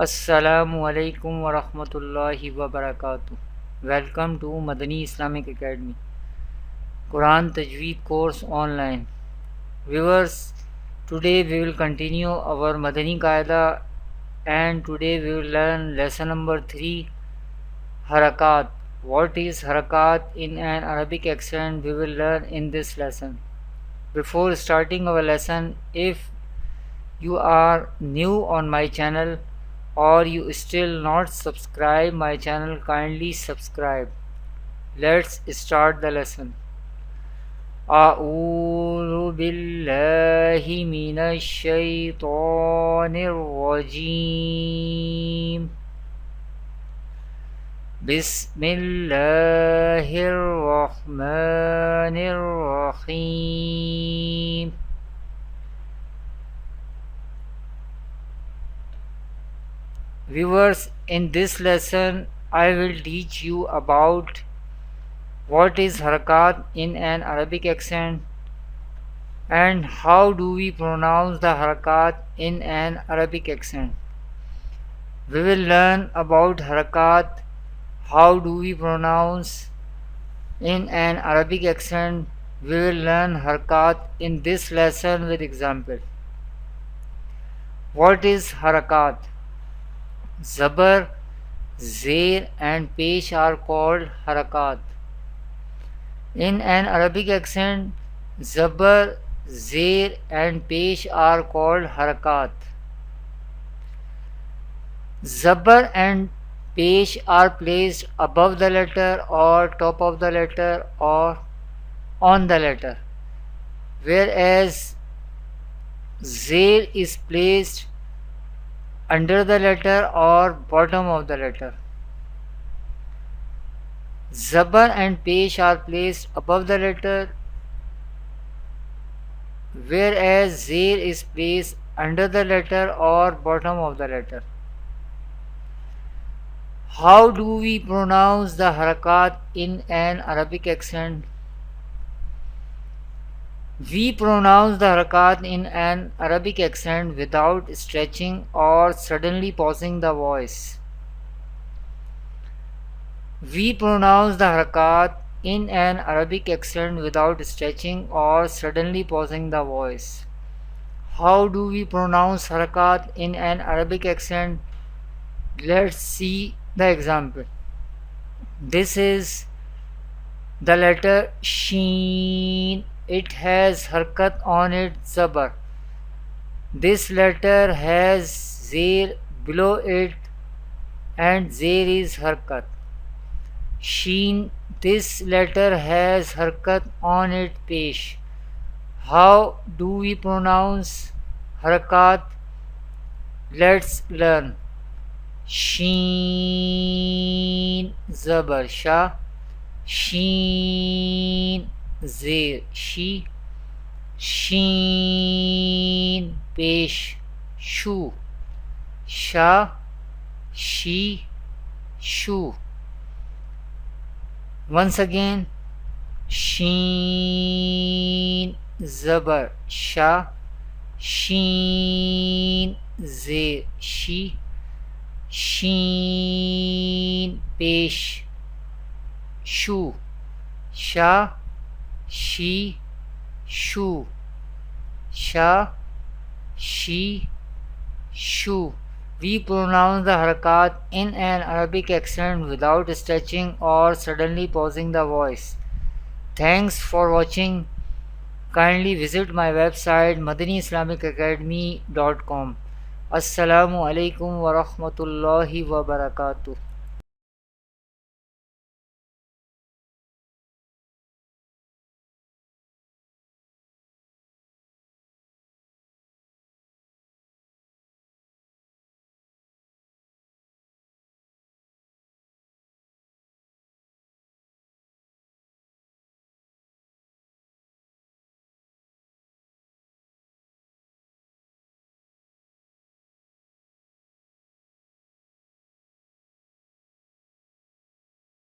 अस्सलामु अलैकुम वरहमतुल्लाहि वबरकातुह। Welcome to Madani Islamic academy Quran Tajweed course online. Viewers, today we will continue our Madani Qaida, and today we will learn lesson number 3, Harakat. What is Harakat in an Arabic accent we will learn in this lesson. Before starting our lesson, if you are new on my channel or you still not subscribe my channel, kindly subscribe. Let's start the lesson. أعوذ بالله من الشيطان الرجيم. بسم الله الرحمن الرحيم. Viewers, in this lesson I will teach you about what is harakat in an Arabic accent and how do we pronounce the harakat in an Arabic accent. We will learn about harakat, how do we pronounce in an Arabic accent. We will learn harakat in this lesson with example. What is harakat? Zabar, Zair and Pesh are called harakat. In an Arabic accent, Zabar, Zair and Pesh are called harakat. Zabar and Pesh are placed above the letter or top of the letter or on the letter, whereas Zair is placed under the letter or bottom of the letter. Zabar and Pesh are placed above the letter, whereas Zair is placed under the letter or bottom of the letter. How do we pronounce the harakat in an Arabic accent? We pronounce the harakat in an Arabic accent without stretching or suddenly pausing the voice. We pronounce the harakat in an Arabic accent without stretching or suddenly pausing the voice. How do we pronounce harakat in an Arabic accent? Let's see the example. This is the letter Sheen. It has harakat on it, zabar. This letter has zair below it and zair is harakat. Sheen, this letter has harakat on it, pesh. How do we pronounce harakat? Let's learn. Sheen, zabar, sha. Sheen, zair, she. Sheen, pesh, shu. Sha, she, shu. Once again, Sheen, zabar, sha. Sheen, zair, she. Sheen, pesh, shu. Sha, she, shu. Sha, she, shu. We pronounce the harakat in an Arabic accent without stretching or suddenly pausing the voice. Thanks for watching. Kindly visit my website madaniislamicacademy.com. Assalamu alaikum wa rahmatullahi wa barakatuh.